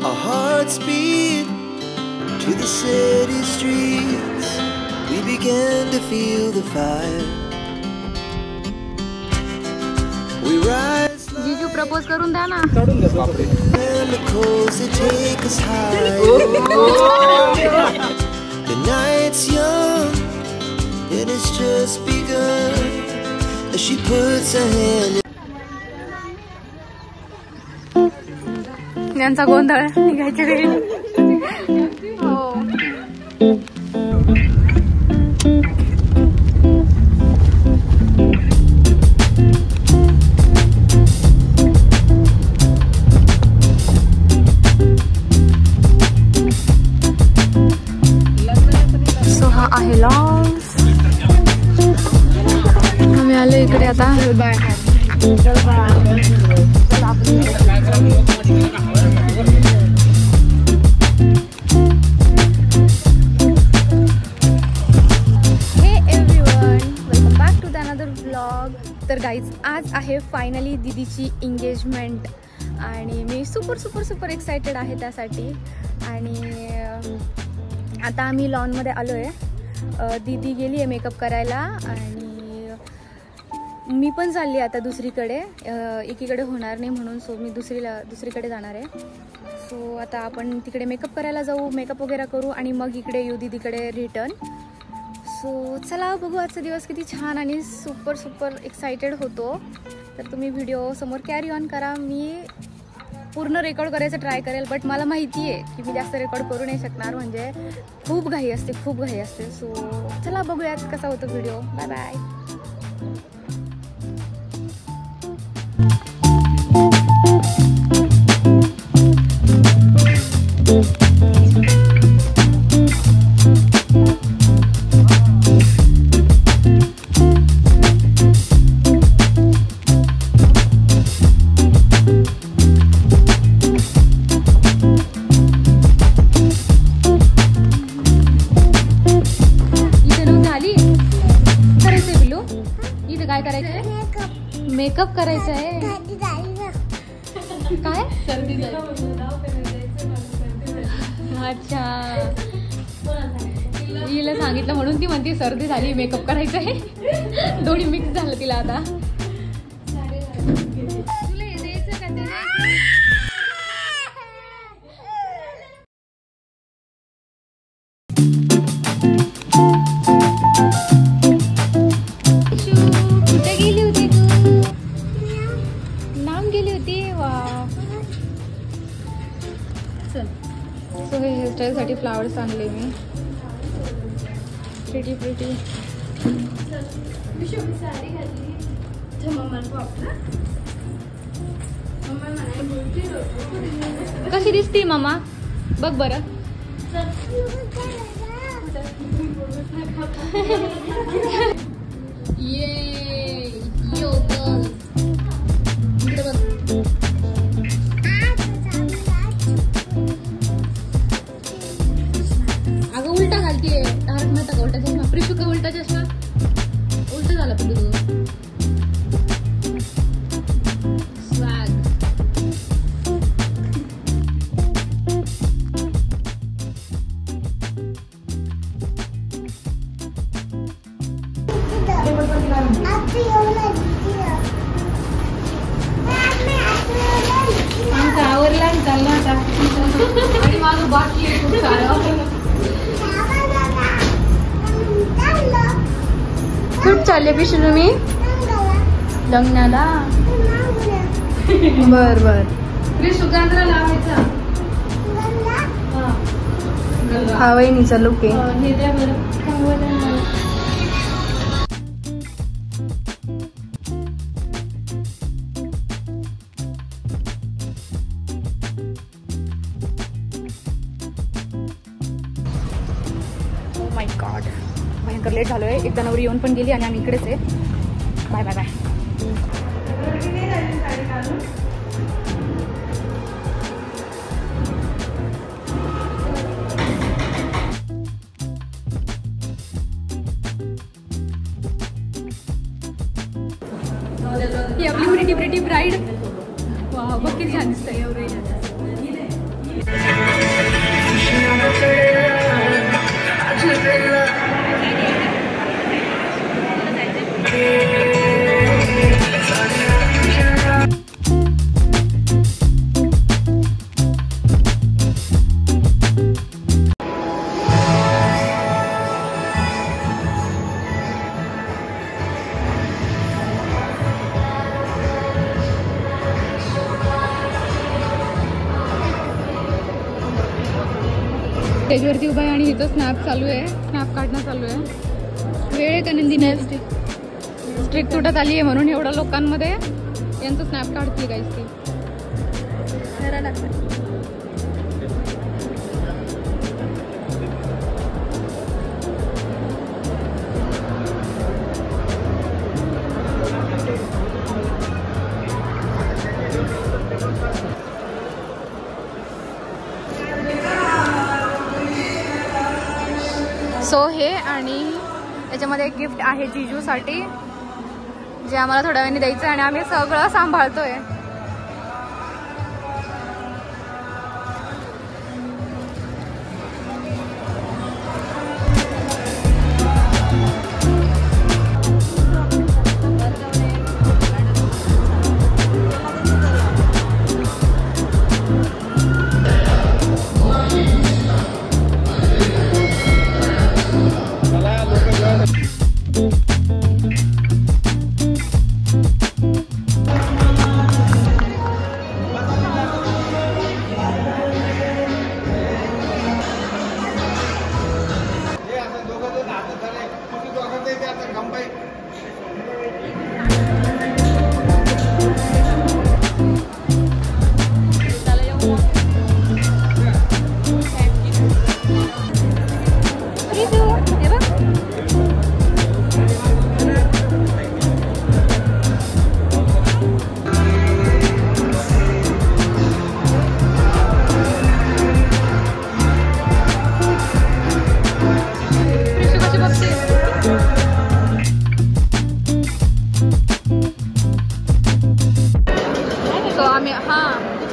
Our hearts beat to the city streets. We began to feel the fire. We rise जीजू propose करून द्या ना. chemicals that take us high. The night's young and it's just begun. As she puts her hand. यांचा गोंधळ निघायच्या वेळी. हो. So हा आहे लॉन्स. आम्ही आलो इकडे आता. तर गाईज आज आहे फायनली दीदीची एंगेजमेंट आणि मी सुपर एक्सायटेड आहे त्यासाठी. आणि आता आम्ही लॉनमध्ये आलो आहे. दीदी गेली आहे मेकअप करायला आणि मी पण चालली आता दुसरीकडे. एकीकडे होणार नाही म्हणून सो मी दुसरीकडे जाणार आहे. सो आता आपण तिकडे मेकअप करायला जाऊ, मेकअप वगैरे करू आणि मग इकडे येऊ दीदीकडे रिटर्न. सो चला बघू आजचा दिवस किती छान आणि सुपर एक्सायटेड होतो. तर तुम्ही व्हिडिओ समोर कॅरी ऑन करा. मी पूर्ण रेकॉर्ड करायचं ट्राय करेल बट मला माहिती आहे की मी जास्त रेकॉर्ड करू नाही शकणार म्हणजे खूप घाई असते. सो चला बघूयात कसा होतो व्हिडिओ. Bye bye. मेकअप करायचं आहे. काय अच्छा हिला सांगितलं म्हणून ती म्हणते सर्दी झाली मेकअप करायचं आहे. दोन्ही मिक्स झालं तिला आता. सो हे हेअरस्टाईलसाठी फ्लावर्स आणले मी. प्रिटी कशी दिसते मामा बघ बरं. अगं उलटा घालतीये. तारक मेहता का उलटा चष्मा. प्रिशू का उलटा चष्मा उलटा झाला पण तू. स्वॅग. आमचा आवरला चालला आता आणि माझं बाकी आहे खूप सारं. कुठं चालले पिशू तुम्ही? लग्नाला. बर सुगंधला लावायचा. हा वहिनीचा लुक आहे. हे द्या बरं. ओ माय गॉड भयंकर लेट झालोय. एकदा नवरी येऊन पण गेली आणि आम्ही इकडेच आहे. Bye bye bye. ही आपली प्रिटी ब्राईड. वा बघ किती छान दिसतंय. स्टेजवरती उभा आहे आणि हिचं स्नॅप चालू आहे, स्नॅप काढणं चालू आहे. वेळ आहे का नंदिनी? स्ट्रिक तुटत आली आहे म्हणून एवढ्या लोकांमध्ये यांचं स्नॅप काढते गाईस ती. सो हे आणि याच्यामध्ये एक गिफ्ट आहे जीजूसाठी, जे आम्हाला थोड्या वेळाने द्यायचं आणि आम्ही सगळं सांभाळतोय.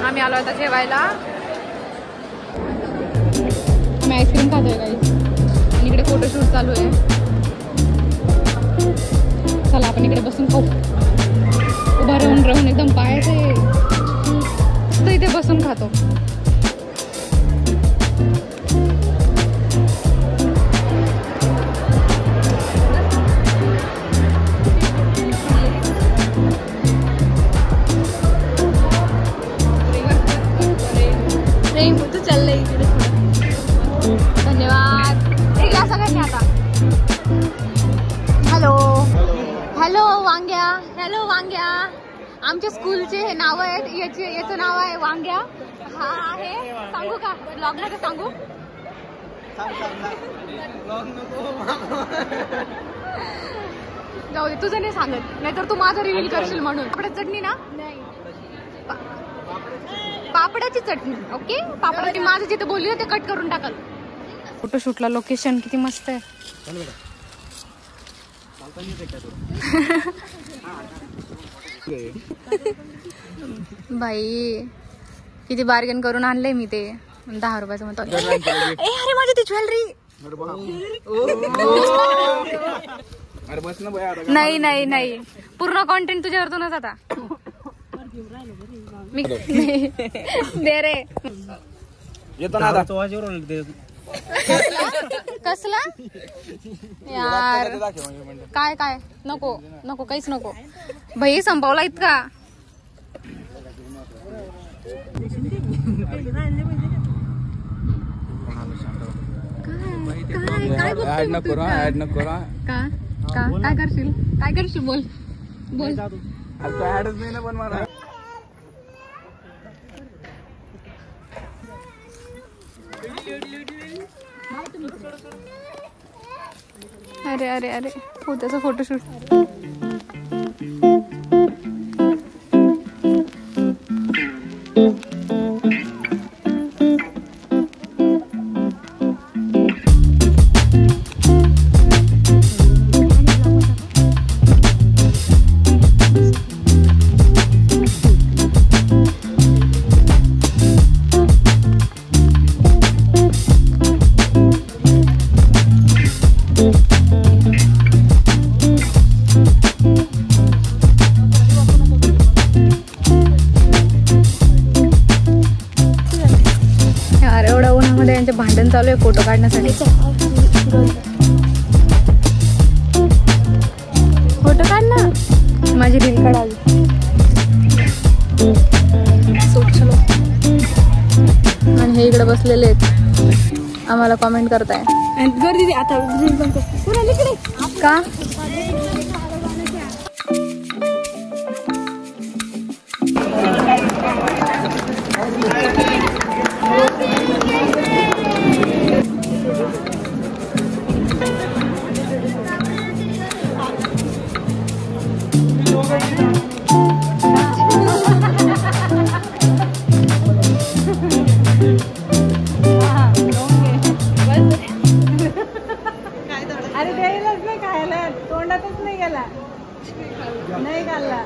आम्ही आलो आता जेवायला. आम्ही आईस्क्रीम खातोय गाईस आणि इकडे फोटोशूट चालू आहे. चला आपण इकडे बसून खाऊ. उभा राहून एकदम पायाचे मस्त इथे बसून खातो. धन्यवाद. एक ग्लास सगळ्यांनी आता. हॅलो हॅलो वांग्या. हॅलो वांग्या. आमच्या स्कूलचे हे नाव आहेत. याचं नाव आहे वांग्या. हा आहे. सांगू का ब्लॉगला का सांगू? जाऊ दे तुझं नाही सांगत, नाहीतर तू माझं रिव्हील करशील म्हणून. पापडाची चटणी ना? पापडाची चटणी. ओके पापडाची. माझं जिथे बोलली ना ते कट करून टाकल. फोटोशूटला लोकेशन किती मस्त आहे. बाई किती बार्गेन करून आणलंय मी ते. 10 रुपयाचं म्हणतो. अरे माझी ती ज्वेलरी. नाही नाही नाही पूर्ण कॉन्टेंट तुझ्यावरतूनच आता. दे रे. कसला यार? काय काय नको नको काहीच नको. भाई संपवला इतका. काय करशील? काय करशील? बोल बोल. अरे अरे अरे त्याचा फोटोशूट. भांडण चालू आहे फोटो काढण्यासाठी. फोटो काढ ना. माझी रील काढावी. आणि हे इकडे बसलेले आहेत. आम्हाला कॉमेंट करताय गर्दी आता का. अरे द्यायलाच नाही खायला, तोंडातच नाही गेला, नाही खाल्ला.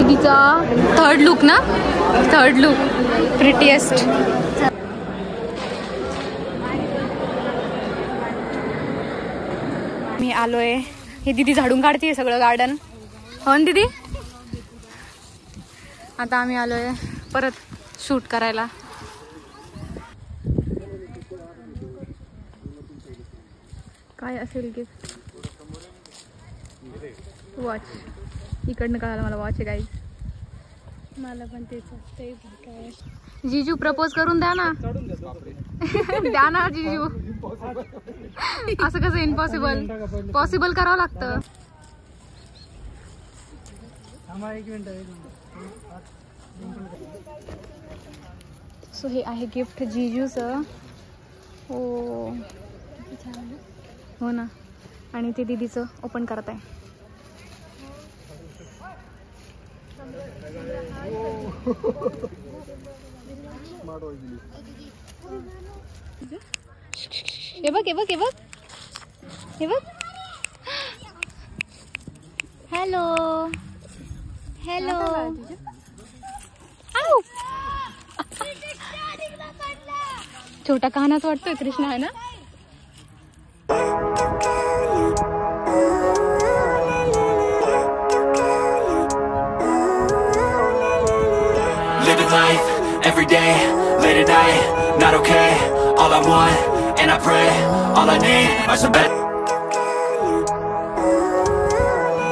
तिचा थर्ड लुक ना, थर्ड लुक प्रिटीएस्ट. मी आलोय, हे दीदी झाडून काढते सगळं गार्डन. हो ना दीदी. आता आम्ही आलोय परत शूट करायला. काय असेल गिफ्ट. वॉच. इकडनं कळालं मला वॉच आहे गाईज. मला पण तेच असते. काय जीजू प्रपोज करून द्या ना. द्या ना जीजू. असं कसं इम्पॉसिबल, पॉसिबल करावं लागतं. सो हे आहे गिफ्ट जीजूचं. हो ना. आणि ते दीदीचं ओपन करत आहे. हे बघ हे बघ हे बघ हे बघ. Hello hello. छोटा कानाच वाटतोय कृष्णा आहे ना. Living life, every day, late at night, not okay. All I want, and I pray, all I need are some better.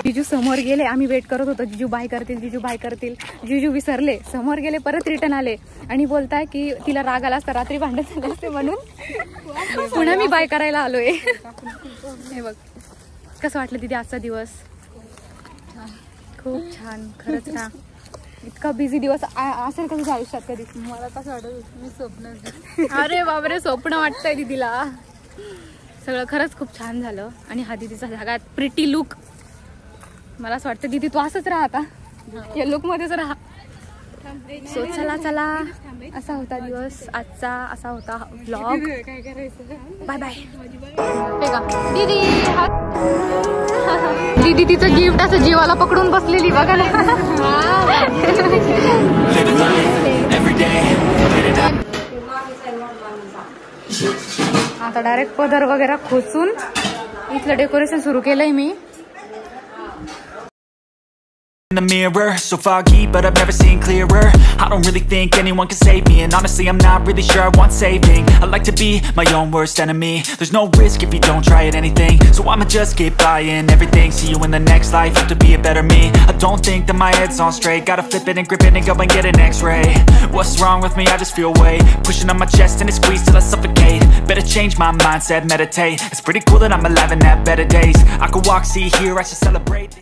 जीजू समोर गेले. आम्ही वेट करत होतो जीजू बाय करतील, जीजू बाय करतील. जीजू विसरले, समोर गेले, परत रिटर्न आले आणि बोलताय की तिला राग आला असता, रात्री भांडण झाले असते म्हणून पुन्हा मी बाय करायला आलोय. हे बघ कसं वाटलं दीदी आजचा दिवस. खूप छान खरंच ना. इतका बिझी दिवस असेल का तुझ्या आयुष्यात कधी. मला कसं वाटत मी स्वप्न. अरे बापरे स्वप्न वाटतंय दीदीला. सगळं खरंच खूप छान झालं. आणि हा दीदीचा सगळ्यात प्रिटी लुक. मला असं वाटतं दीदी तू असंच राहा आता, या लुक मध्येच राहा. सो चला चला, असा होता दिवस आजचा, असा होता व्लॉग. काय करायचं. Bye bye. दीदी दीदी तिचं गिफ्ट असं जीवाला पकडून बसलेली बघा ना. आता डायरेक्ट पदर वगैरे खोचून इथलं डेकोरेशन सुरू केलंय मी. In the mirror, so foggy, but I've never seen clearer. I don't really think anyone can save me, and honestly I'm not really sure I want saving. I like to be my own worst enemy. There's no risk if you don't try at anything, so I'ma just keep buying everything. See you in the next life, have to be a better me. I don't think that my head's on straight, gotta flip it and grip it and go and get an x-ray. What's wrong with me? I just feel weight pushing on my chest and it squeezes till I suffocate. Better change my mindset, meditate. It's pretty cool that I'm alive and have better days. I could walk, see, hear, I should celebrate.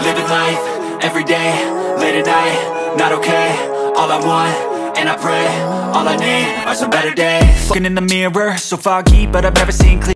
Living life, every day, late at night, not okay. All I want, and I pray, all I need are some better days. Looking in the mirror, so foggy, but I've never seen clear.